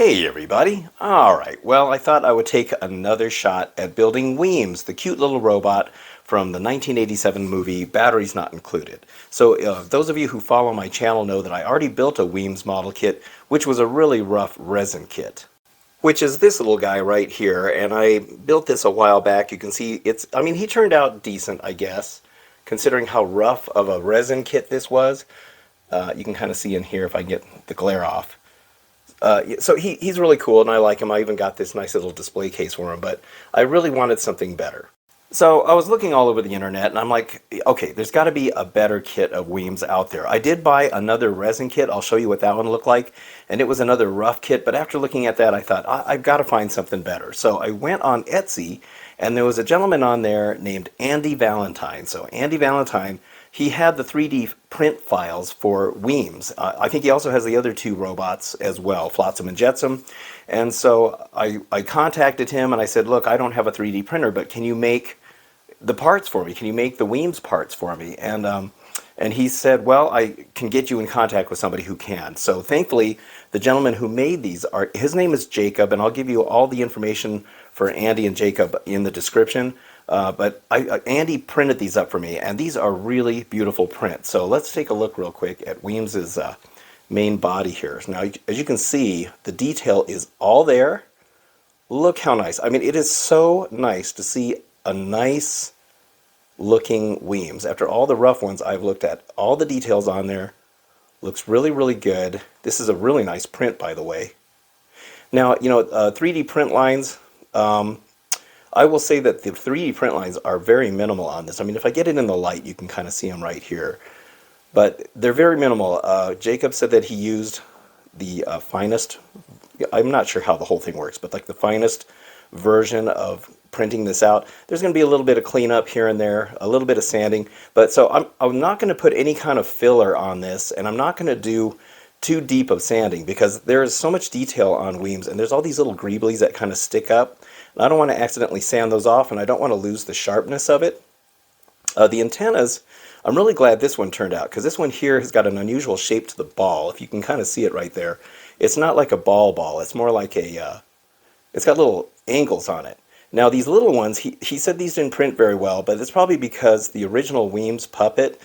Hey everybody! Alright, well I thought I would take another shot at building Wheems, the cute little robot from the 1987 movie Batteries Not Included. So those of you who follow my channel know that I already built a Wheems model kit, which was a really rough resin kit. Which is this little guy right here, and I built this a while back. You can see he turned out decent, I guess, considering how rough of a resin kit this was. You can kind of see in here if I can get the glare off. So he's really cool, and I like him. I even got this nice little display case for him, but I really wanted something better. So I was looking all over the internet, and I'm like, okay, there's got to be a better kit of Wheems out there. I did buy another resin kit. I'll show you what that one looked like, and it was another rough kit, but after looking at that, I thought, I've got to find something better. So I went on Etsy, and there was a gentleman on there named Andy Valentine. So Andy Valentine, he had the 3D print files for Wheems. I think he also has the other two robots as well, Flotsom and Jetsom. And so I contacted him and I said, look, I don't have a 3D printer, but can you make the parts for me? Can you make the Wheems parts for me? And he said, well, I can get you in contact with somebody who can. So thankfully, the gentleman who made these, his name is Jacob, and I'll give you all the information for Andy and Jacob in the description. But Andy printed these up for me, and these are really beautiful prints. So let's take a look real quick at Wheems's main body here. Now, as you can see, the detail is all there. Look how nice. I mean, it is so nice to see a nice looking Wheems. After all the rough ones I've looked at, all the details on there. Looks really, really good. This is a really nice print, by the way. Now, 3D print lines, I will say that the 3D print lines are very minimal on this. I mean, if I get it in the light, you can kind of see them right here. But they're very minimal. Jacob said that he used the finest, I'm not sure how the whole thing works, but like the finest version of printing this out. There's going to be a little bit of cleanup here and there, a little bit of sanding. But so I'm not going to put any kind of filler on this, and I'm not going to do too deep of sanding because there is so much detail on Wheems, and there's all these little greeblies that kind of stick up. And I don't want to accidentally sand those off, and I don't want to lose the sharpness of it. The antennas, I'm really glad this one turned out, because this one here has got an unusual shape to the ball. If you can kind of see it right there. It's not like a ball. It's more like it's got little angles on it. Now these little ones, he said these didn't print very well, but it's probably because the original Wheems puppet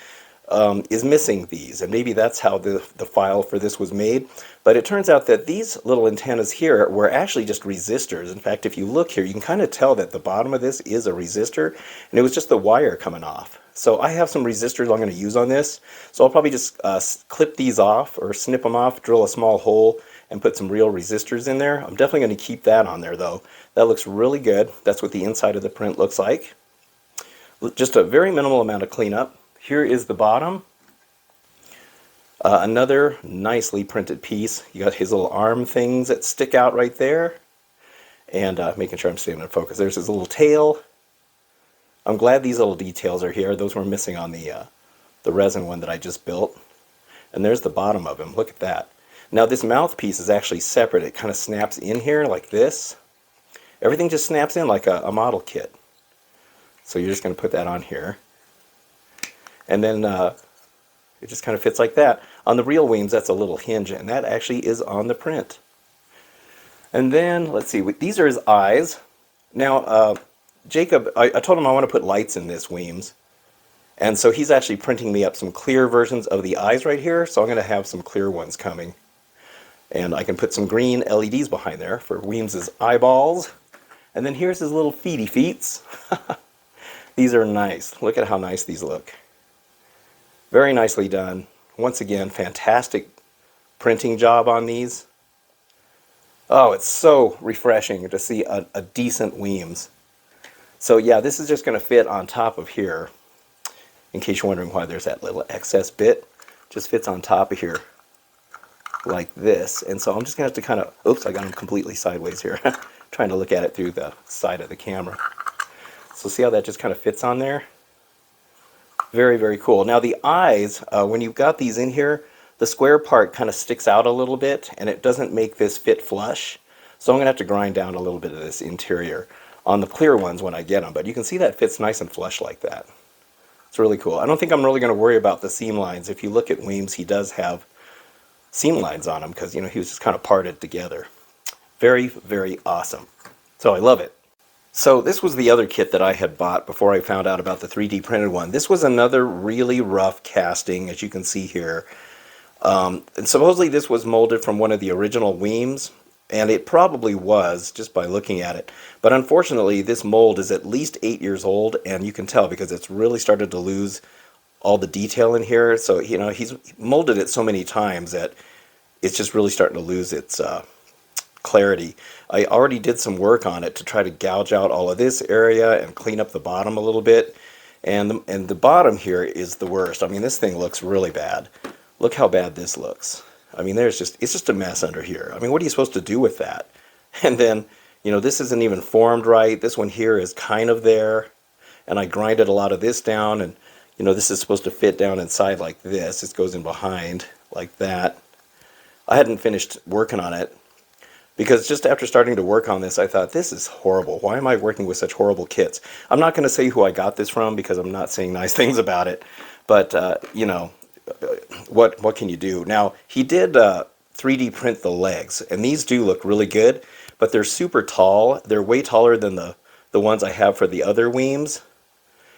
is missing these, and maybe that's how the file for this was made. But it turns out that these little antennas here were actually just resistors. In fact, if you look here, you can kind of tell that the bottom of this is a resistor, and it was just the wire coming off. So I have some resistors I'm going to use on this, so I'll probably just clip these off or snip them off, drill a small hole, and put some real resistors in there. I'm definitely going to keep that on there though. That looks really good. That's what the inside of the print looks like. Just a very minimal amount of cleanup. Here is the bottom. Another nicely printed piece. You got his little arm things that stick out right there. And making sure I'm staying in focus. There's his little tail. I'm glad these little details are here. Those were missing on the resin one that I just built. And there's the bottom of him. Look at that. Now this mouthpiece is actually separate. It kind of snaps in here like this. Everything just snaps in like a model kit. So you're just going to put that on here. And then it just kind of fits like that. On the real Wheems, that's a little hinge, and that actually is on the print. And then, let's see, these are his eyes. Now, Jacob, I told him I want to put lights in this Wheems. And so he's actually printing me up some clear versions of the eyes right here, so I'm going to have some clear ones coming. And I can put some green LEDs behind there for Wheems' eyeballs. And then here's his little feety feets. These are nice. Look at how nice these look. Very nicely done. Once again, fantastic printing job on these. Oh, it's so refreshing to see a decent Wheems. So yeah, this is just going to fit on top of here. In case you're wondering why there's that little excess bit. Just fits on top of here like this. And so I'm just going to have to kind of, oops, I got them completely sideways here. Trying to look at it through the side of the camera. So see how that just kind of fits on there? Very, very cool. Now the eyes, when you've got these in here, the square part kind of sticks out a little bit, and it doesn't make this fit flush. So I'm going to have to grind down a little bit of this interior on the clear ones when I get them. But you can see that fits nice and flush like that. It's really cool. I don't think I'm really going to worry about the seam lines. If you look at Wheems, he does have seam lines on him because, he was just kind of parted together. Very, very awesome. So I love it. So this was the other kit that I had bought before I found out about the 3D printed one. This was another really rough casting, as you can see here. And supposedly this was molded from one of the original Wheems, and it probably was, just by looking at it. But unfortunately, this mold is at least 8 years old, and you can tell because it's really started to lose all the detail in here. So, you know, he's molded it so many times that it's just really starting to lose its clarity. I already did some work on it to try to gouge out all of this area and clean up the bottom a little bit. And the bottom here is the worst. I mean, this thing looks really bad. Look how bad this looks. I mean, it's just a mess under here. I mean, what are you supposed to do with that? And then, you know, this isn't even formed right. This one here is kind of there. And I grinded a lot of this down, and, you know, this is supposed to fit down inside like this. This goes in behind like that. I hadn't finished working on it, because just after starting to work on this, I thought, this is horrible. Why am I working with such horrible kits? I'm not going to say who I got this from, because I'm not saying nice things about it. But, you know, what can you do? Now, he did 3D print the legs, and these do look really good, but they're super tall. They're way taller than the ones I have for the other Wheems.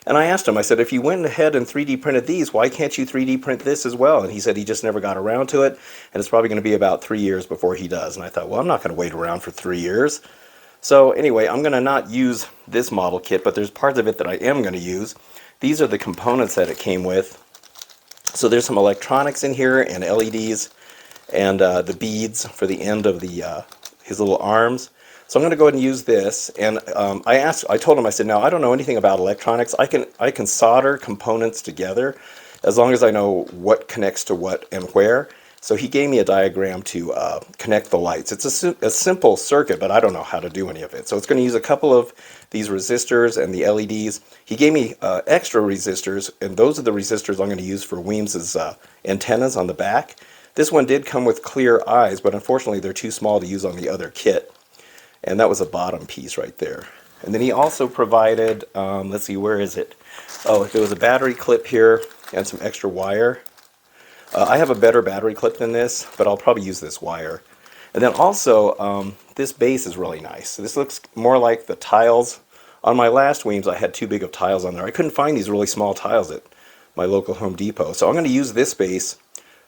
And I asked him, I said, if you went ahead and 3D printed these, why can't you 3D print this as well? And he said he just never got around to it, and it's probably going to be about 3 years before he does. And I thought, well, I'm not going to wait around for 3 years. So anyway, I'm going to not use this model kit, but there's parts of it that I am going to use. These are the components that it came with. So there's some electronics in here and LEDs and the beads for the end of the his little arms. So I'm going to go ahead and use this. And I told him, I said, now I don't know anything about electronics. I can solder components together as long as I know what connects to what and where. So he gave me a diagram to connect the lights. It's a simple circuit, but I don't know how to do any of it. So it's going to use a couple of these resistors and the LEDs. He gave me extra resistors, and those are the resistors I'm going to use for Wheems' antennas on the back. This one did come with clear eyes, but unfortunately they're too small to use on the other kit. And that was a bottom piece right there. And then he also provided, let's see, where is it? Oh, there was a battery clip here and some extra wire. I have a better battery clip than this, but I'll probably use this wire. And then also, this base is really nice. So this looks more like the tiles. On my last Wheems, I had too big of tiles on there. I couldn't find these really small tiles at my local Home Depot. So I'm going to use this base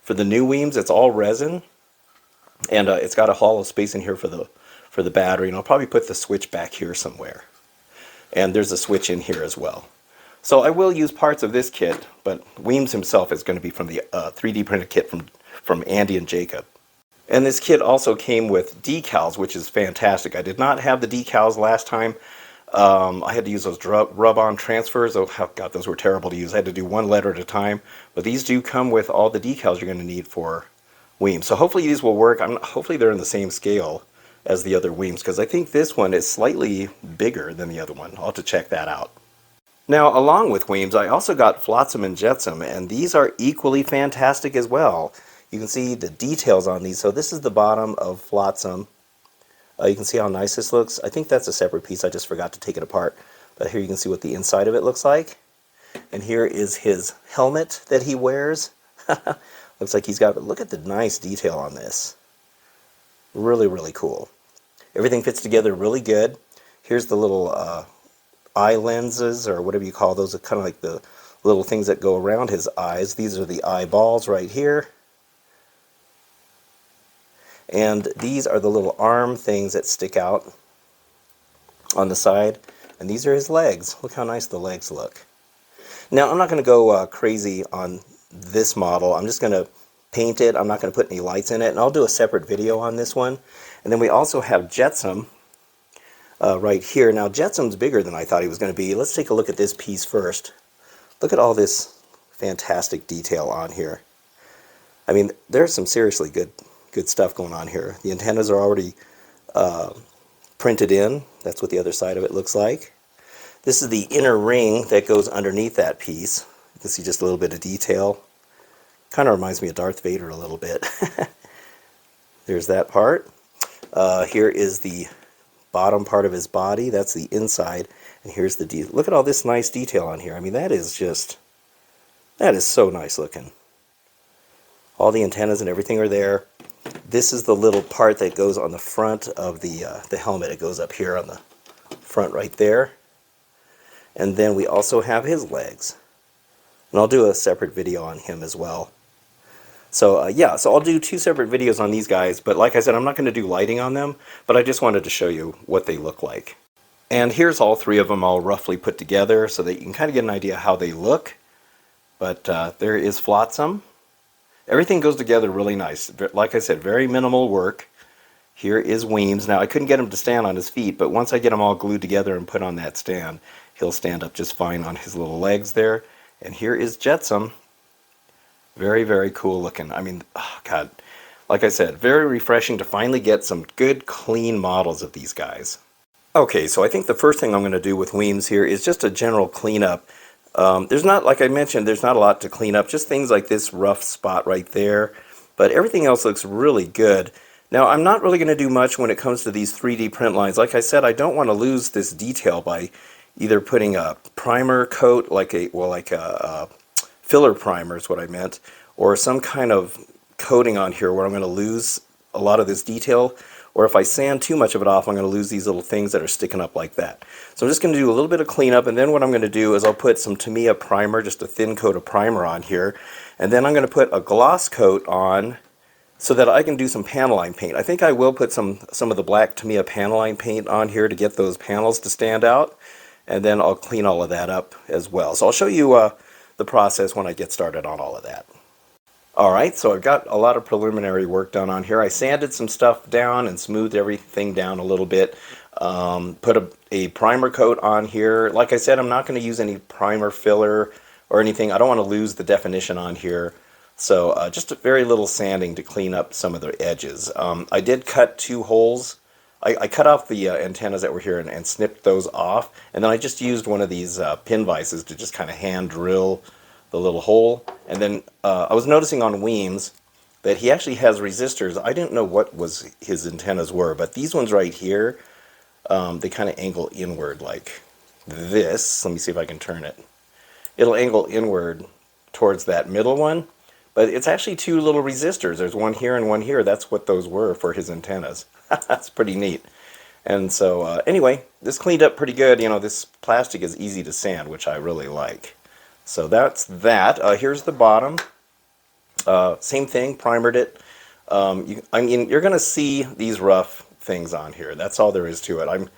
for the new Wheems. It's all resin, and it's got a hollow space in here for the battery. And I'll probably put the switch back here somewhere. And there's a switch in here as well. So I will use parts of this kit, but Wheems himself is going to be from the 3D printed kit from Andy and Jacob. And this kit also came with decals, which is fantastic. I did not have the decals last time. I had to use those rub-on transfers. Oh, God, those were terrible to use. I had to do one letter at a time. But these do come with all the decals you're going to need for Wheems. So hopefully these will work. Hopefully they're in the same scale as the other Wheems, because I think this one is slightly bigger than the other one. I'll have to check that out. Now, along with Wheems, I also got Flotsom and Jetsom, and these are equally fantastic as well. You can see the details on these. So this is the bottom of Flotsom. You can see how nice this looks. I think that's a separate piece. I just forgot to take it apart. But here you can see what the inside of it looks like. And here is his helmet that he wears. Looks like he's got, look at the nice detail on this. Really, really cool. Everything fits together really good. Here's the little eye lenses, or whatever you call those. Are kind of like the little things that go around his eyes. These are the eyeballs right here. And these are the little arm things that stick out on the side. And these are his legs. Look how nice the legs look. Now, I'm not going to go crazy on this model. I'm just going to paint it. I'm not going to put any lights in it. And I'll do a separate video on this one. And then we also have Jetsom right here. Now, Jetsom's bigger than I thought he was going to be. Let's take a look at this piece first. Look at all this fantastic detail on here. I mean, there's some seriously good stuff going on here. The antennas are already printed in. That's what the other side of it looks like. This is the inner ring that goes underneath that piece. You can see just a little bit of detail. Kind of reminds me of Darth Vader a little bit. There's that part. Here is the bottom part of his body. That's the inside. And here's the detail. Look at all this nice detail on here. I mean, that is so nice looking. All the antennas and everything are there. This is the little part that goes on the front of the helmet. It goes up here on the front right there. And then we also have his legs. And I'll do a separate video on him as well. So yeah, so I'll do 2 separate videos on these guys, but like I said, I'm not going to do lighting on them, but I just wanted to show you what they look like. And here's all 3 of them all roughly put together so that you can kind of get an idea how they look. But there is Flotsom. Everything goes together really nice. Like I said, very minimal work. Here is Wheems. Now, I couldn't get him to stand on his feet, but once I get him all glued together and put on that stand, he'll stand up just fine on his little legs there. And here is Jetsom. Very, very cool looking. I mean, oh God, like I said, very refreshing to finally get some good, clean models of these guys. Okay, so I think the first thing I'm going to do with Wheems here is just a general cleanup. There's not, like I mentioned, there's not a lot to clean up, just things like this rough spot right there, but everything else looks really good. Now, I'm not really going to do much when it comes to these 3D print lines. Like I said, I don't want to lose this detail by either putting a primer coat, like a filler primer is what I meant, or some kind of coating on here where I'm going to lose a lot of this detail, or if I sand too much of it off, I'm going to lose these little things that are sticking up like that. So I'm just going to do a little bit of cleanup, and then what I'm going to do is I'll put some Tamiya primer, just a thin coat of primer on here, and then I'm going to put a gloss coat on so that I can do some panel line paint. I think I will put some of the black Tamiya panel line paint on here to get those panels to stand out, and then I'll clean all of that up as well. So I'll show you the process when I get started on all of that. Alright, so I've got a lot of preliminary work done on here. I sanded some stuff down and smoothed everything down a little bit. Put a primer coat on here. Like I said, I'm not going to use any primer filler or anything. I don't want to lose the definition on here. So just a very little sanding to clean up some of the edges. I did cut 2 holes. I cut off the antennas that were here and snipped those off. And then I just used one of these pin vices to just kind of hand drill the little hole. And then I was noticing on Wheems that he actually has resistors. I didn't know what his antennas were, but these ones right here, they kind of angle inward like this. Let me see if I can turn it. It'll angle inward towards that middle one, but it's actually 2 little resistors. There's one here and one here. That's what those were for his antennas. That's pretty neat. And so anyway, this cleaned up pretty good. You know, this plastic is easy to sand, which I really like. So that's that. Here's the bottom. Same thing, primered it. I mean, you're going to see these rough things on here. That's all there is to it.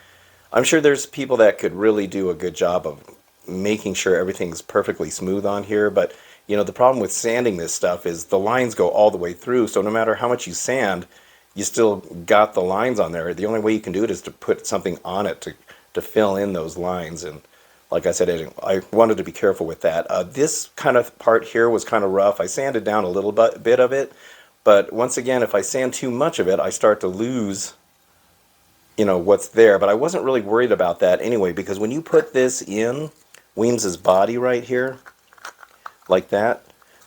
I'm sure there's people that could really do a good job of making sure everything's perfectly smooth on here, but you know, the problem with sanding this stuff is the lines go all the way through, so no matter how much you sand, you still got the lines on there. The only way you can do it is to put something on it to fill in those lines, and like I said, I wanted to be careful with that. This kind of part here was kind of rough. I sanded down a little bit of it, but once again, if I sand too much of it, I start to lose, you know, what's there. But I wasn't really worried about that anyway, because when you put this in Wheems's body right here, like that,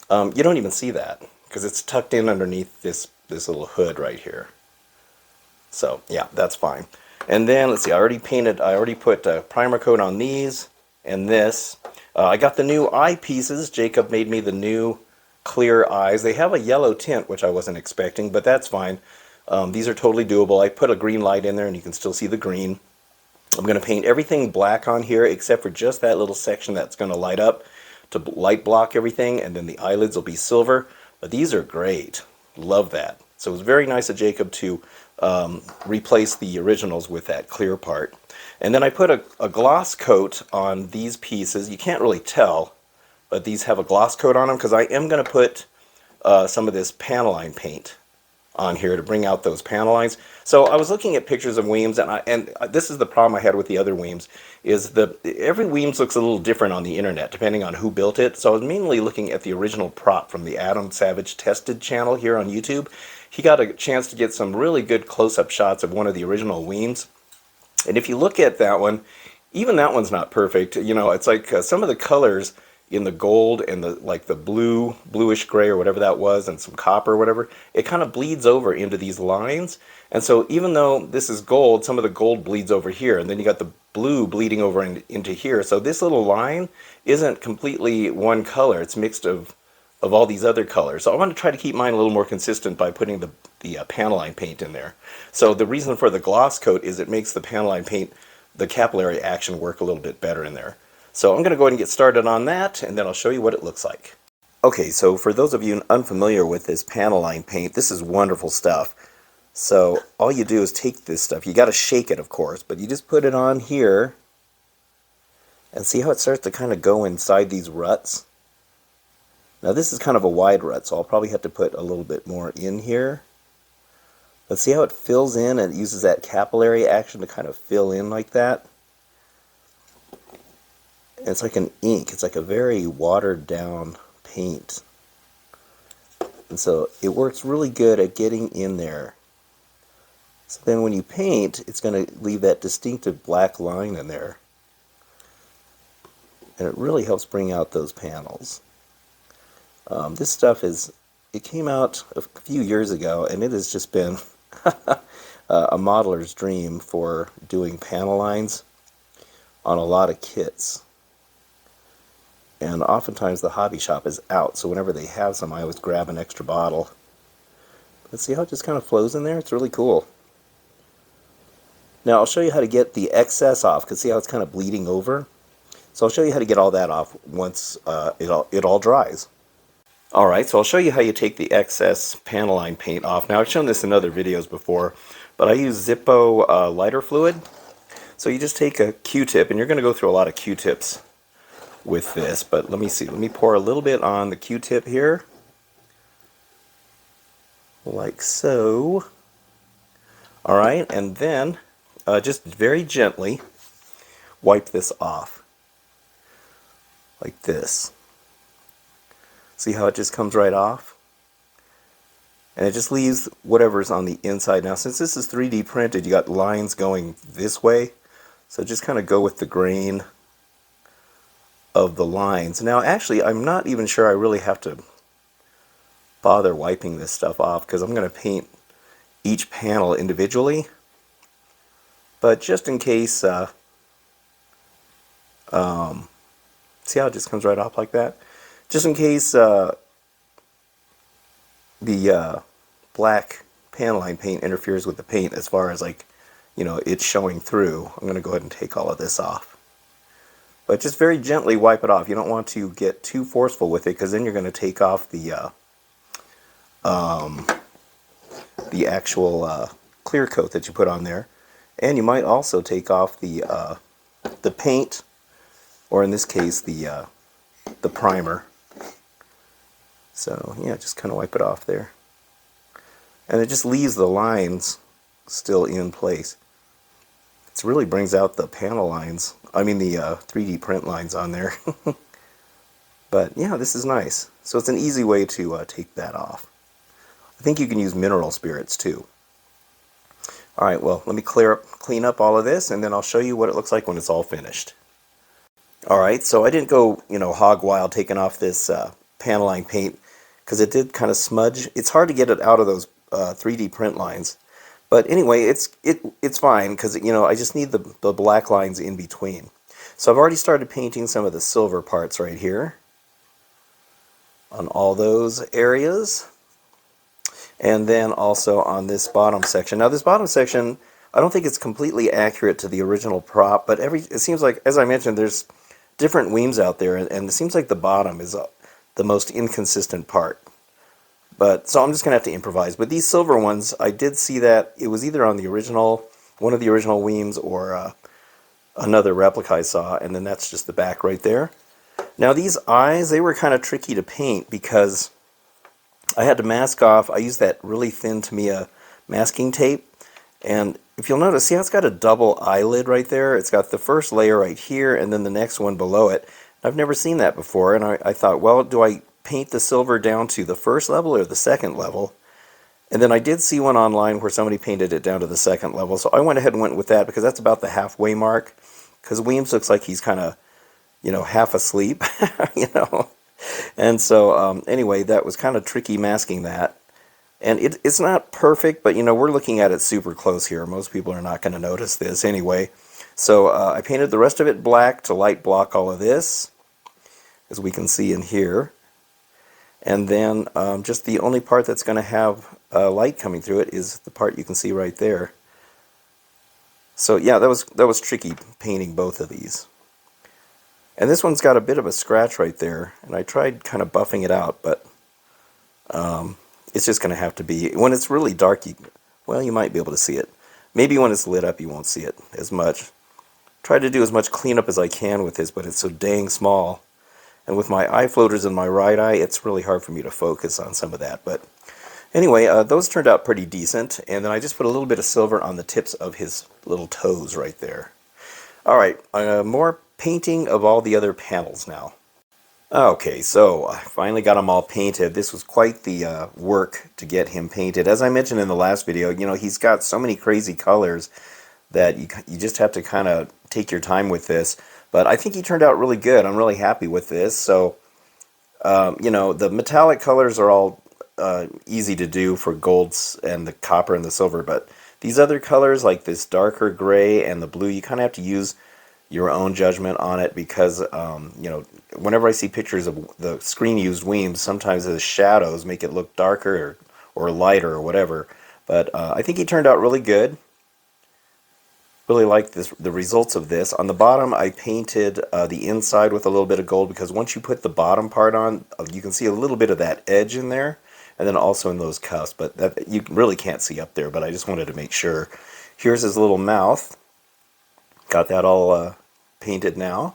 you don't even see that because it's tucked in underneath this little hood right here. So yeah, that's fine. And then let's see, I already put a primer coat on these and this. I got the new eye pieces. Jacob made me the new clear eyes. They have a yellow tint, which I wasn't expecting, but that's fine. These are totally doable. I put a green light in there and you can still see the green. I'm going to paint everything black on here except for just that little section that's going to light up to light block everything, and then the eyelids will be silver. But these are great. Love that. So it was very nice of Jacob to replace the originals with that clear part. And then I put a gloss coat on these pieces. You can't really tell, but these have a gloss coat on them because I am going to put some of this panel line paint on here to bring out those panel lines. So I was looking at pictures of Wheems, and this is the problem I had with the other Wheems, is every Wheems looks a little different on the internet depending on who built it. So I was mainly looking at the original prop from the Adam Savage Tested channel here on YouTube. He got a chance to get some really good close-up shots of one of the original Wheems. And if you look at that one, even that one's not perfect. You know, it's like some of the colors in the gold and the bluish gray or whatever that was, and some copper or whatever, it kind of bleeds over into these lines. And so even though this is gold, some of the gold bleeds over here, and then you got the blue bleeding over into here. So this little line isn't completely one color. It's mixed of of all these other colors. So I want to try to keep mine a little more consistent by putting the Panaline paint in there. So the reason for the gloss coat is it makes the Panaline paint, the capillary action, work a little bit better in there. So I'm going to go ahead and get started on that, and then I'll show you what it looks like. Okay, so for those of you unfamiliar with this Panaline paint, this is wonderful stuff. So all you do is take this stuff. You got to shake it, of course, but you just put it on here, and see how it starts to kind of go inside these ruts? Now this is kind of a wide rut, so I'll probably have to put a little bit more in here. But see how it fills in and it uses that capillary action to kind of fill in like that? And it's like an ink. It's like a very watered down paint. And so it works really good at getting in there. So then when you paint, it's going to leave that distinctive black line in there. And it really helps bring out those panels. This stuff it came out a few years ago, and it has just been a modeler's dream for doing panel lines on a lot of kits. And oftentimes the hobby shop is out, so whenever they have some, I always grab an extra bottle. Let's see how it just kind of flows in there? It's really cool. Now I'll show you how to get the excess off, because see how it's kind of bleeding over? So I'll show you how to get all that off once it all dries. Alright, so I'll show you how you take the excess Panaline paint off. Now I've shown this in other videos before, but I use Zippo lighter fluid. So you just take a Q-tip, and you're going to go through a lot of Q-tips with this, but let me see. Let me pour a little bit on the Q-tip here. Like so. Alright, and then just very gently wipe this off. Like this. See how it just comes right off? And it just leaves whatever's on the inside. Now since this is 3D printed, you got lines going this way, so just kind of go with the grain of the lines. Now actually I'm not even sure I really have to bother wiping this stuff off, because I'm going to paint each panel individually. But just in case, see how it just comes right off like that? Just in case the black Panaline paint interferes with the paint as far as, like, you know, it's showing through, I'm going to go ahead and take all of this off. But just very gently wipe it off. You don't want to get too forceful with it, because then you're going to take off the actual clear coat that you put on there. And you might also take off the paint, or in this case the primer. So yeah, just kind of wipe it off there. And it just leaves the lines still in place. It really brings out the panel lines, I mean the 3D print lines on there. But yeah, this is nice. So it's an easy way to take that off. I think you can use mineral spirits too. Alright, well, let me clean up all of this, and then I'll show you what it looks like when it's all finished. Alright, so I didn't go, you know, hog wild taking off this Panaline paint, because it did kind of smudge. It's hard to get it out of those 3D print lines. But anyway, it's fine, because, you know, I just need the black lines in between. So I've already started painting some of the silver parts right here on all those areas. And then also on this bottom section. Now this bottom section, I don't think it's completely accurate to the original prop, but it seems like, as I mentioned, there's different Wheems out there, and it seems like the bottom is the most inconsistent part. But so I'm just going to have to improvise. But these silver ones, I did see that it was either on the original, one of the original Wheems, or another replica I saw, and then that's just the back right there. Now these eyes, they were kind of tricky to paint, because I had to mask off. I used that really thin Tamiya masking tape, and if you'll notice, see how it's got a double eyelid right there? It's got the first layer right here, and then the next one below it. I've never seen that before, and I thought, well, do I paint the silver down to the first level or the second level? And then I did see one online where somebody painted it down to the second level, so I went ahead and went with that, because that's about the halfway mark, because Wheems looks like he's kind of, you know, half asleep, you know. And so, anyway, that was kind of tricky masking that. And it's not perfect, but, you know, we're looking at it super close here. Most people are not going to notice this anyway. So I painted the rest of it black to light block all of this, as we can see in here. And then just the only part that's going to have light coming through it is the part you can see right there. So yeah, that was tricky painting both of these. And this one's got a bit of a scratch right there, and I tried kind of buffing it out, but it's just going to have to be, when it's really dark, well, you might be able to see it. Maybe when it's lit up you won't see it as much. Try to do as much cleanup as I can with this, but it's so dang small. And with my eye floaters in my right eye, it's really hard for me to focus on some of that. But anyway, those turned out pretty decent. And then I just put a little bit of silver on the tips of his little toes right there. All right, more painting of all the other panels now. Okay, so I finally got them all painted. This was quite the work to get him painted. As I mentioned in the last video, you know, he's got so many crazy colors that you just have to kind of take your time with this. But I think he turned out really good. I'm really happy with this. So, you know, the metallic colors are all easy to do for golds and the copper and the silver. But these other colors, like this darker gray and the blue, you kind of have to use your own judgment on it because, you know, whenever I see pictures of the screen-used Wheems, sometimes the shadows make it look darker or lighter or whatever. But I think he turned out really good. Really like the results of this. On the bottom, I painted the inside with a little bit of gold because once you put the bottom part on, you can see a little bit of that edge in there, and then also in those cuffs. But that you really can't see up there. But I just wanted to make sure. Here's his little mouth. Got that all painted now.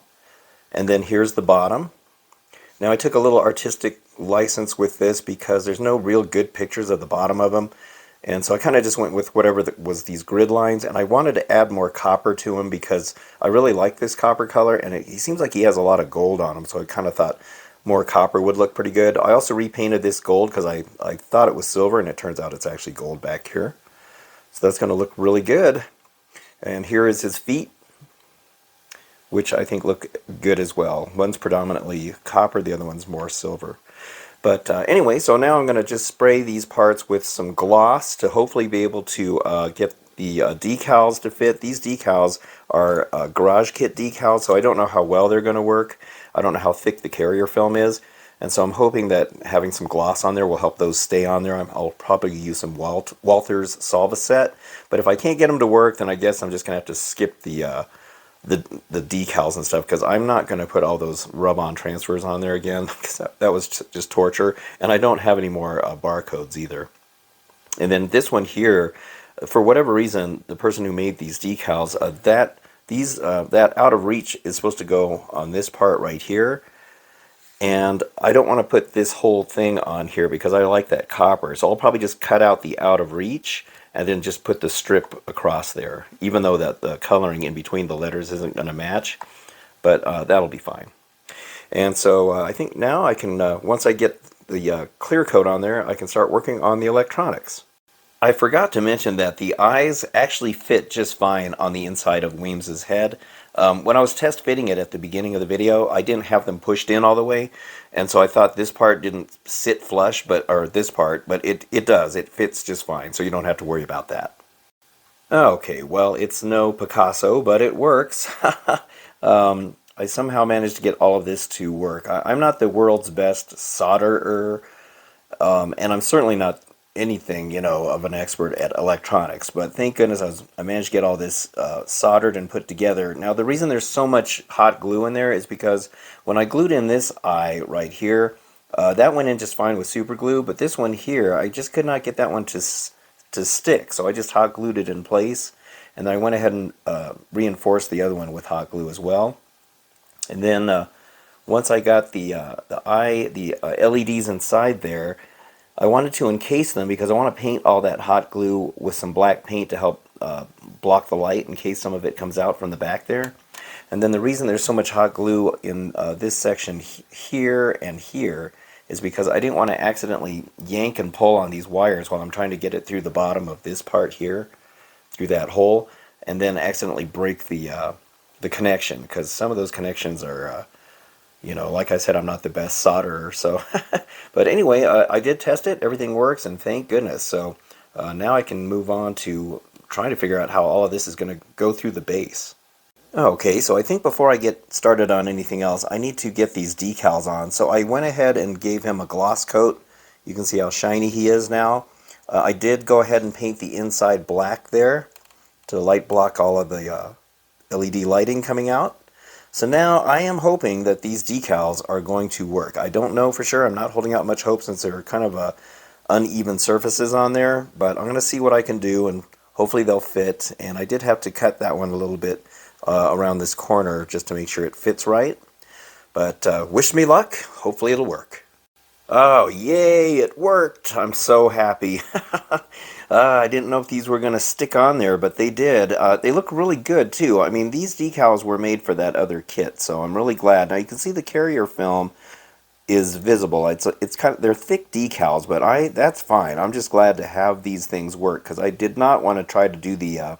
And then here's the bottom. Now I took a little artistic license with this because there's no real good pictures of the bottom of them. And so I kind of just went with whatever was these grid lines, and I wanted to add more copper to him because I really like this copper color, and he seems like he has a lot of gold on him, so I kind of thought more copper would look pretty good. I also repainted this gold because I thought it was silver, and it turns out it's actually gold back here. So that's going to look really good. And here is his feet, which I think look good as well. One's predominantly copper, the other one's more silver. But anyway, so now I'm going to just spray these parts with some gloss to hopefully be able to get the decals to fit. These decals are garage kit decals, so I don't know how well they're going to work. I don't know how thick the carrier film is. And so I'm hoping that having some gloss on there will help those stay on there. I'll probably use some Walther's Solvaset. But if I can't get them to work, then I guess I'm just going to have to skip the decals and stuff because I'm not going to put all those rub-on transfers on there again because that was just torture, and I don't have any more barcodes either. And then this one here, for whatever reason, the person who made these decals, that out of reach is supposed to go on this part right here, and I don't want to put this whole thing on here because I like that copper, so I'll probably just cut out the out of reach and then just put the strip across there, even though that the coloring in between the letters isn't going to match, but that'll be fine. And so I think now I can, once I get the clear coat on there, I can start working on the electronics. I forgot to mention that the eyes actually fit just fine on the inside of Wheems's head. When I was test fitting it at the beginning of the video, I didn't have them pushed in all the way, and so I thought this part didn't sit flush, or this part, but it does. It fits just fine, so you don't have to worry about that. Okay, well, it's no Picasso, but it works. I somehow managed to get all of this to work. I'm not the world's best solderer, and I'm certainly not anything, you know, of an expert at electronics, but thank goodness I managed to get all this soldered and put together. Now the reason there's so much hot glue in there is because when I glued in this eye right here, that went in just fine with super glue, but this one here, I just could not get that one to stick, so I just hot glued it in place, and then I went ahead and reinforced the other one with hot glue as well. And then once I got the LEDs inside there, I wanted to encase them because I want to paint all that hot glue with some black paint to help block the light in case some of it comes out from the back there. And then the reason there's so much hot glue in this section here and here is because I didn't want to accidentally yank and pull on these wires while I'm trying to get it through the bottom of this part here, through that hole, and then accidentally break the connection, because some of those connections are you know, like I said, I'm not the best solderer, so but anyway, I did test it, everything works, and thank goodness. So now I can move on to trying to figure out how all of this is going to go through the base. Okay, so I think before I get started on anything else, I need to get these decals on. So I went ahead and gave him a gloss coat. You can see how shiny he is now. I did go ahead and paint the inside black there to light block all of the LED lighting coming out. So now I am hoping that these decals are going to work. I don't know for sure. I'm not holding out much hope since they're kind of uneven surfaces on there, but I'm going to see what I can do and hopefully they'll fit. And I did have to cut that one a little bit around this corner just to make sure it fits right. But wish me luck. Hopefully it'll work. Oh, yay, it worked. I'm so happy. I didn't know if these were going to stick on there, but they did. They look really good, too. I mean, these decals were made for that other kit, so I'm really glad. Now, you can see the carrier film is visible. It's kind of, they're thick decals, but that's fine. I'm just glad to have these things work, because I did not want to try to do the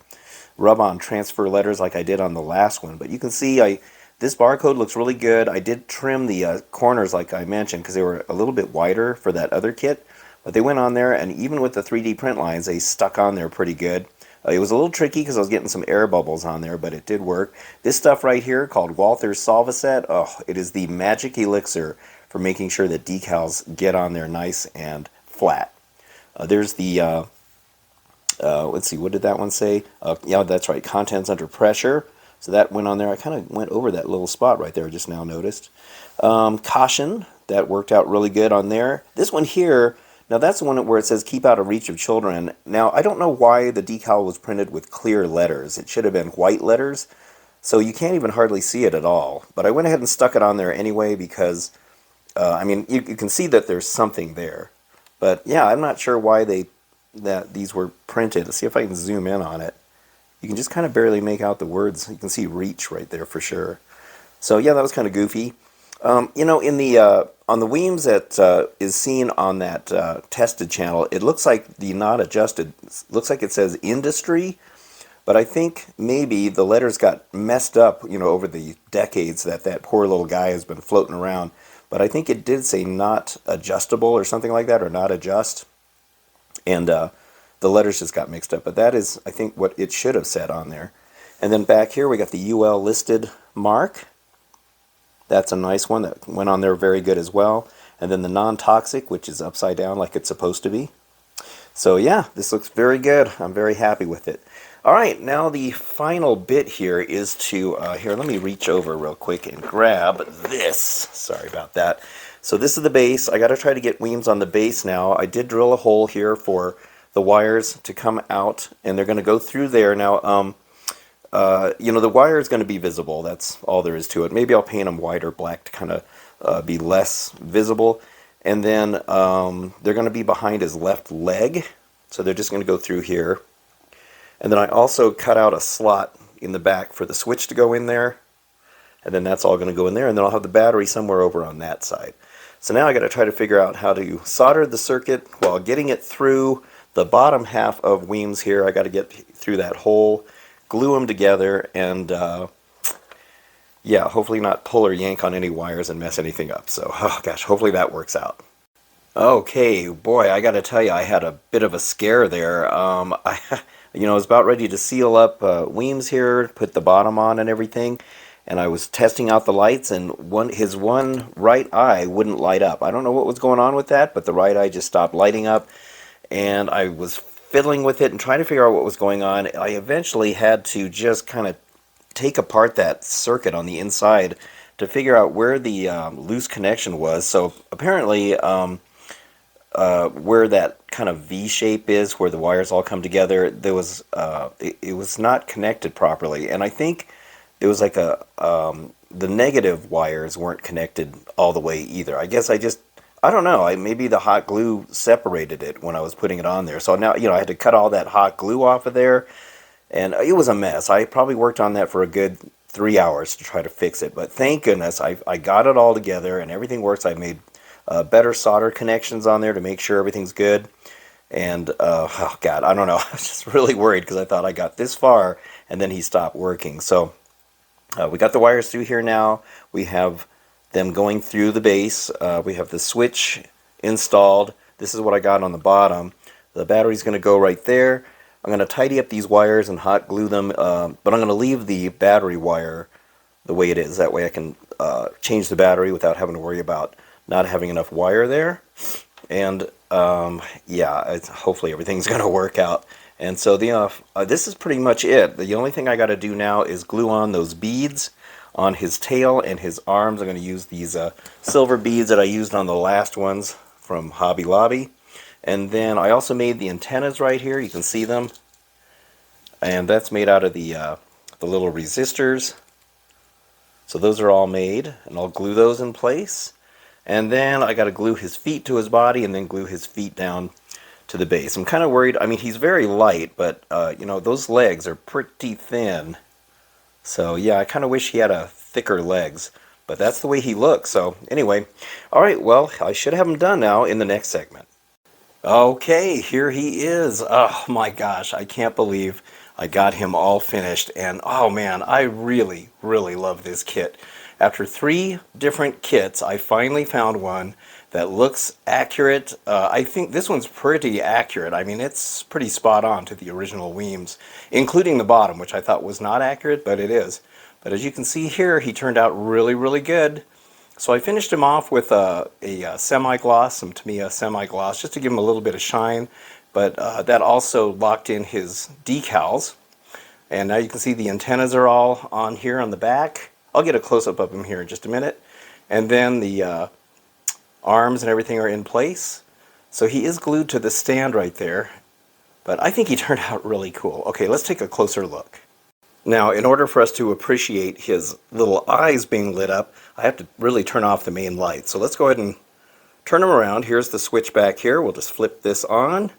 rub-on transfer letters like I did on the last one. But you can see this barcode looks really good. I did trim the corners like I mentioned because they were a little bit wider for that other kit. But they went on there, and even with the 3D print lines, they stuck on there pretty good. It was a little tricky because I was getting some air bubbles on there, but it did work. This stuff right here called Walther's Solvaset, oh, it is the magic elixir for making sure that decals get on there nice and flat. There's the let's see, what did that one say? Yeah, that's right, contents under pressure. So that went on there. I kind of went over that little spot right there, I just now noticed. Caution, that worked out really good on there. This one here, now that's the one where it says keep out of reach of children. Now, I don't know why the decal was printed with clear letters. It should have been white letters, so you can't even hardly see it at all. But I went ahead and stuck it on there anyway because, I mean, you can see that there's something there. But yeah, I'm not sure why these were printed. Let's see if I can zoom in on it. You can just kind of barely make out the words. You can see reach right there for sure. So yeah, that was kind of goofy. You know, in the on the Wheems that is seen on that tested channel, it looks like the not adjusted looks like it says industry, but I think maybe the letters got messed up, you know, over the decades that poor little guy has been floating around. But I think it did say not adjustable or something like that, or not adjust, and the letters just got mixed up. But that is, I think, what it should have said on there. And then back here we got the UL listed mark. That's a nice one that went on there very good as well. And then the non-toxic, which is upside down like it's supposed to be. So yeah, this looks very good. I'm very happy with it. All right, now the final bit here is to, here, let me reach over real quick and grab this. Sorry about that. So this is the base. I got to try to get Wheems on the base now. I did drill a hole here for the wires to come out, and they're going to go through there. Now, you know, the wire is going to be visible. That's all there is to it. Maybe I'll paint them white or black to kind of be less visible. And then they're going to be behind his left leg. So they're just going to go through here. And then I also cut out a slot in the back for the switch to go in there. And then that's all going to go in there. And then I'll have the battery somewhere over on that side. So now I got to try to figure out how to solder the circuit while getting it through the bottom half of Wheems here. I got to get through that hole, glue them together, and yeah, hopefully not pull or yank on any wires and mess anything up. So, oh gosh, hopefully that works out. Okay, boy, I got to tell you, I had a bit of a scare there. You know, I was about ready to seal up Wheems here, put the bottom on and everything, and I was testing out the lights, and his one right eye wouldn't light up. I don't know what was going on with that, but the right eye just stopped lighting up, and I was fiddling with it and trying to figure out what was going on. I eventually had to just kind of take apart that circuit on the inside to figure out where the loose connection was. So apparently where that kind of V shape is, where the wires all come together, there was it was not connected properly, and I think it was like the negative wires weren't connected all the way either. I guess I don't know. Maybe the hot glue separated it when I was putting it on there. So now, you know, I had to cut all that hot glue off of there, and it was a mess. I probably worked on that for a good 3 hours to try to fix it, but thank goodness I got it all together and everything works. I made better solder connections on there to make sure everything's good. And oh God, I don't know. I was just really worried because I thought I got this far and then he stopped working. So we got the wires through here now. We have them going through the base. We have the switch installed. This is what I got on the bottom. The battery's going to go right there. I'm going to tidy up these wires and hot glue them, but I'm going to leave the battery wire the way it is. That way I can change the battery without having to worry about not having enough wire there. And yeah, hopefully everything's going to work out. And so this is pretty much it. The only thing I got to do now is glue on those beads on his tail and his arms. I'm going to use these silver beads that I used on the last ones from Hobby Lobby. And then I also made the antennas right here. You can see them. And that's made out of the little resistors. So those are all made, and I'll glue those in place. And then I got to glue his feet to his body and then glue his feet down to the base. I'm kind of worried. I mean, he's very light, but you know, those legs are pretty thin. So yeah, I kind of wish he had a thicker legs, but that's the way he looks. So anyway, all right, well, I should have him done now in the next segment. Okay, here he is. Oh my gosh, I can't believe I got him all finished. And oh man, I really, really love this kit. After 3 different kits, I finally found one that looks accurate. I think this one's pretty accurate. I mean, it's pretty spot on to the original Wheems, including the bottom, which I thought was not accurate, but it is. But as you can see here, he turned out really, really good. So I finished him off with a semi-gloss, some Tamiya semi-gloss, just to give him a little bit of shine. But that also locked in his decals. And now you can see the antennas are all on here on the back. I'll get a close-up of him here in just a minute. And then the arms and everything are in place. So he is glued to the stand right there. But I think he turned out really cool. Okay, let's take a closer look. Now, in order for us to appreciate his little eyes being lit up, I have to really turn off the main light. So let's go ahead and turn him around. Here's the switch back here. We'll just flip this on.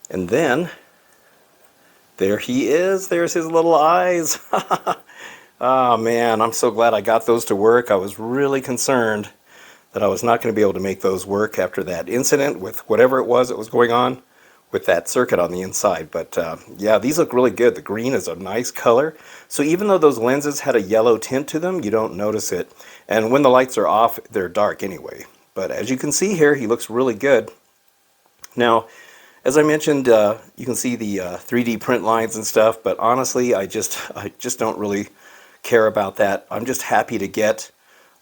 And then, there he is. There's his little eyes. Oh man, I'm so glad I got those to work. I was really concerned that I was not going to be able to make those work after that incident with whatever it was that was going on with that circuit on the inside. But yeah, these look really good. The green is a nice color. So even though those lenses had a yellow tint to them, you don't notice it. And when the lights are off, they're dark anyway. But as you can see here, he looks really good. Now, as I mentioned, you can see the 3D print lines and stuff, but honestly, I just don't really care about that. I'm just happy to get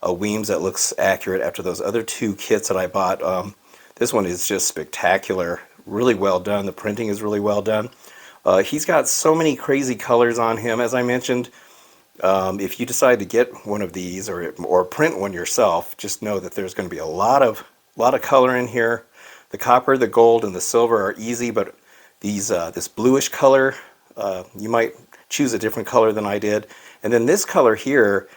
a Wheems that looks accurate after those other 2 kits that I bought. This one is just spectacular. Really well done. The printing is really well done. He's got so many crazy colors on him. As I mentioned, if you decide to get one of these or print one yourself, just know that there's going to be a lot of color in here. The copper, the gold, and the silver are easy, but these this bluish color, you might choose a different color than I did. And then this color here,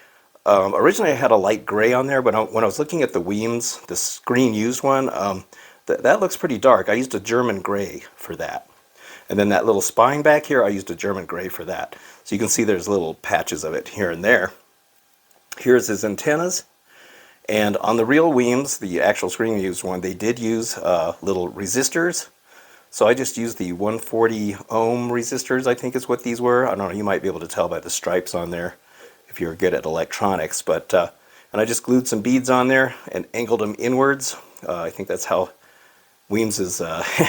originally I had a light gray on there, but when I was looking at the Wheems, the screen used one, that looks pretty dark. I used a German gray for that. And then that little spine back here, I used a German gray for that. So you can see there's little patches of it here and there. Here's his antennas. And on the real Wheems, the actual screen used one, they did use little resistors. So I just used the 140 ohm resistors, I think is what these were. I don't know, you might be able to tell by the stripes on there if you're good at electronics. But and I just glued some beads on there and angled them inwards. I think that's how Wheems's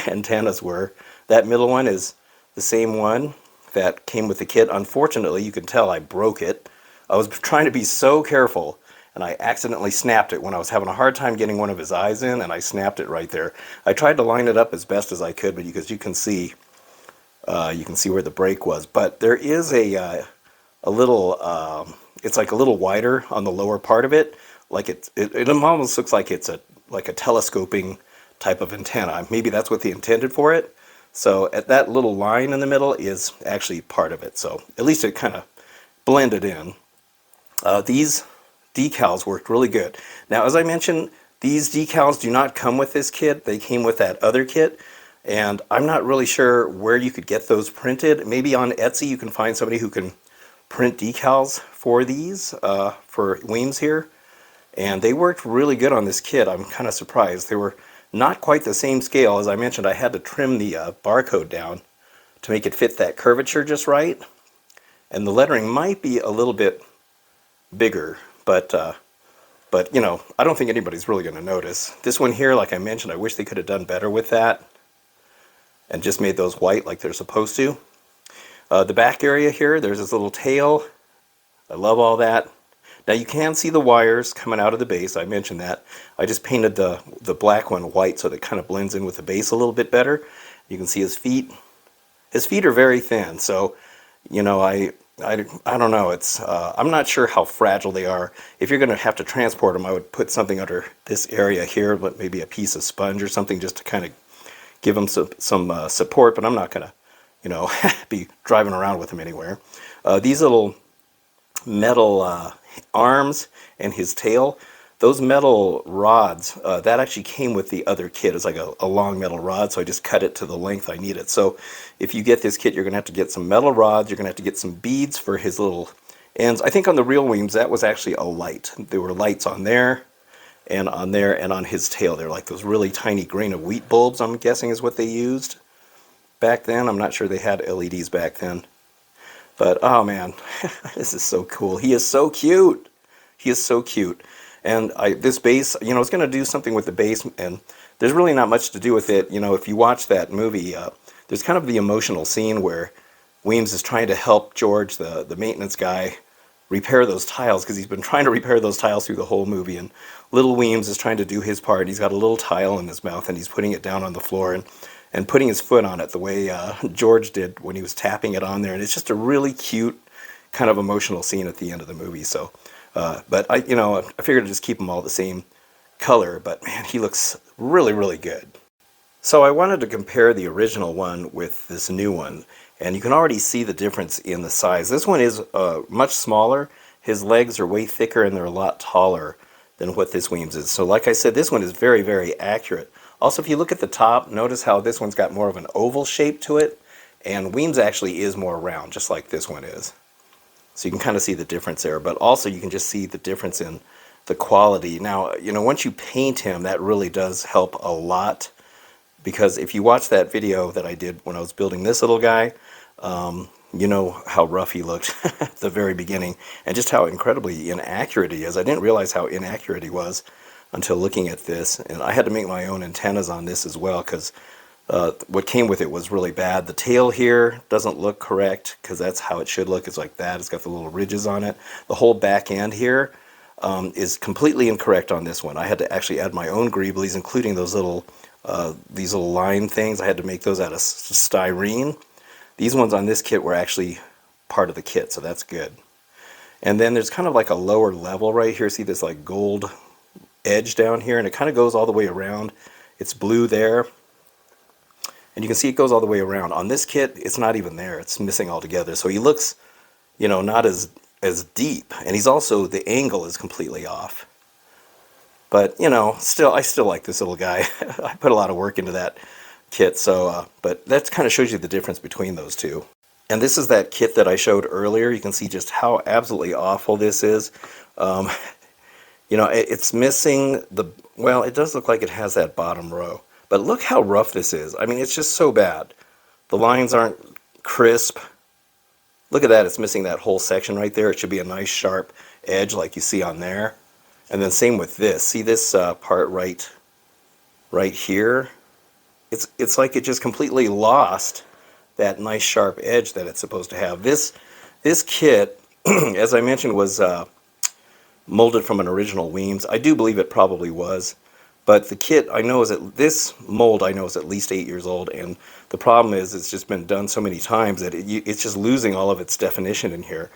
antennas were. That middle one is the same one that came with the kit. Unfortunately, you can tell I broke it. I was trying to be so careful, and I accidentally snapped it when I was having a hard time getting one of his eyes in, and I snapped it right there. I tried to line it up as best as I could, but because you can see where the break was. But there is a little, it's like a little wider on the lower part of it. Like it almost looks like it's like a telescoping type of antenna. Maybe that's what they intended for it. So at that little line in the middle is actually part of it. So at least it kind of blended in. These decals worked really good. Now, as I mentioned, these decals do not come with this kit. They came with that other kit. And I'm not really sure where you could get those printed. Maybe on Etsy you can find somebody who can print decals for these, for Wheems here. And they worked really good on this kit. I'm kind of surprised. They were not quite the same scale. As I mentioned, I had to trim the barcode down to make it fit that curvature just right. And the lettering might be a little bit bigger, but you know, I don't think anybody's really going to notice. This one here, like I mentioned, I wish they could have done better with that. and just made those white like they're supposed to. The back area here, there's this little tail. I love all that. Now you can see the wires coming out of the base. I mentioned that. I just painted the black one white so that it kind of blends in with the base a little bit better. You can see his feet. His feet are very thin, so you know I don't know. It's I'm not sure how fragile they are. If you're going to have to transport them, I would put something under this area here, but maybe a piece of sponge or something just to kind of give them some support. But I'm not going to, you know, be driving around with them anywhere. These little metal arms and his tail, those metal rods, that actually came with the other kit. It's like a long metal rod, so I just cut it to the length I needed. So if you get this kit, you're going to have to get some metal rods, you're going to have to get some beads for his little ends. I think on the real Wheems, that was actually a light. There were lights on there, and on his tail. They're like those really tiny grain of wheat bulbs, I'm guessing is what they used back then. I'm not sure they had LEDs back then. But, oh man, this is so cool. He is so cute. He is so cute. And this base, you know, it's going to do something with the base, and there's really not much to do with it. You know, if you watch that movie, there's kind of the emotional scene where Wheems is trying to help George, the maintenance guy, repair those tiles, because he's been trying to repair those tiles through the whole movie. And little Wheems is trying to do his part. He's got a little tile in his mouth, and he's putting it down on the floor and putting his foot on it the way George did when he was tapping it on there. And it's just a really cute, kind of emotional scene at the end of the movie. So. But I figured to just keep them all the same color, but man, he looks really, really good. So I wanted to compare the original one with this new one, and you can already see the difference in the size. This one is much smaller. His legs are way thicker, and they're a lot taller than what this Wheems is. So like I said, this one is very, very accurate. Also, if you look at the top, notice how this one's got more of an oval shape to it, and Wheems actually is more round, just like this one is. So you can kind of see the difference there, but also you can just see the difference in the quality. Now, you know, once you paint him, that really does help a lot, because if you watch that video that I did when I was building this little guy, you know how rough he looked at the very beginning, and just how incredibly inaccurate he is. I didn't realize how inaccurate he was until looking at this, and I had to make my own antennas on this as well, because what came with it was really bad. The tail here doesn't look correct, because that's how it should look. It's like that. It's got the little ridges on it. The whole back end here is completely incorrect on this one. I had to actually add my own greeblies, including those little these little line things. I had to make those out of styrene. These ones on this kit were actually part of the kit, so that's good. And then there's kind of like a lower level right here. See this like gold edge down here, and it kind of goes all the way around. It's blue there. And you can see it goes all the way around. On this kit, it's not even there. It's missing altogether. So he looks, you know, not as deep. And he's also, the angle is completely off. But, you know, I still like this little guy. I put a lot of work into that kit. So, but that kind of shows you the difference between those two. And this is that kit that I showed earlier. You can see just how absolutely awful this is. You know, it's missing well, it does look like it has that bottom row. But look how rough this is. I mean, it's just so bad. The lines aren't crisp. Look at that. It's missing that whole section right there. It should be a nice sharp edge like you see on there. And then same with this. See this part right here? It's like it just completely lost that nice sharp edge that it's supposed to have. This kit, as I mentioned, was molded from an original Wheems. I do believe it probably was. But the kit, this mold I know is at least 8 years old, and the problem is it's just been done so many times that it's just losing all of its definition in here.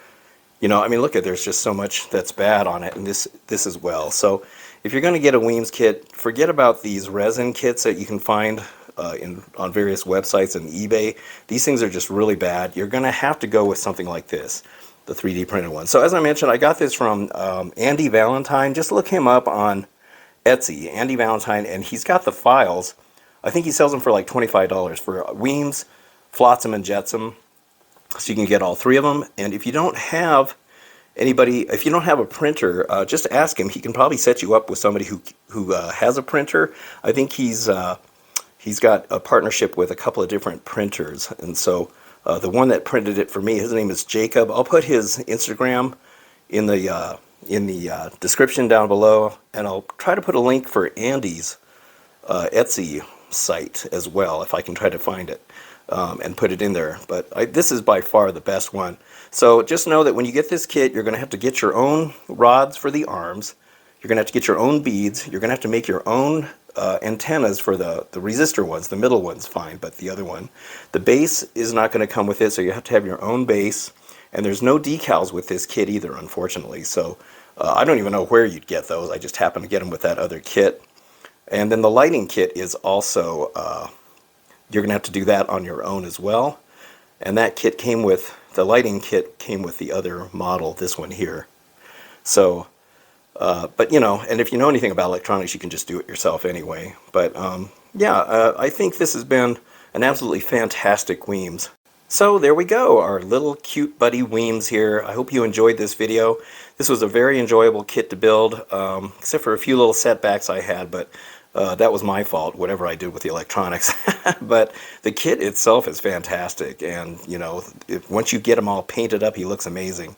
You know, I mean, look at, there's just so much that's bad on it, and this as well. So if you're going to get a Wheems kit, forget about these resin kits that you can find on various websites and eBay. These things are just really bad. You're going to have to go with something like this, the 3D printed one. So as I mentioned, I got this from Andy Valentine. Just look him up on Etsy, Andy Valentine, and he's got the files. I think he sells them for like $25 for Wheems, Flotsom and Jetsom. So you can get all three of them. And if you don't have a printer, just ask him. He can probably set you up with somebody who has a printer. I think he's got a partnership with a couple of different printers. And so the one that printed it for me, his name is Jacob. I'll put his Instagram in the description down below, and I'll try to put a link for Andy's Etsy site as well, if I can try to find it and put it in there. But this is by far the best one. So just know that when you get this kit, you're going to have to get your own rods for the arms. You're going to have to get your own beads. You're going to have to make your own antennas for the resistor ones. The middle one's fine, but the other one. The base is not going to come with it, so you have to have your own base. And there's no decals with this kit either, unfortunately. So I don't even know where you'd get those. I just happened to get them with that other kit. And then the lighting kit is also, you're going to have to do that on your own as well. And that kit came with, the lighting kit came with the other model, this one here. So, but you know, and if you know anything about electronics, you can just do it yourself anyway. But yeah, I think this has been an absolutely fantastic Wheems. So there we go, our little cute buddy Wheems here. I hope you enjoyed this video. This was a very enjoyable kit to build, except for a few little setbacks I had, but that was my fault, whatever I did with the electronics. But the kit itself is fantastic, and you know, once you get him all painted up, he looks amazing.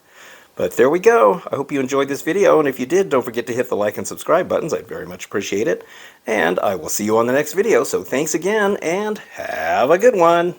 But there we go. I hope you enjoyed this video, and if you did, don't forget to hit the like and subscribe buttons. I'd very much appreciate it. And I will see you on the next video, so thanks again, and have a good one.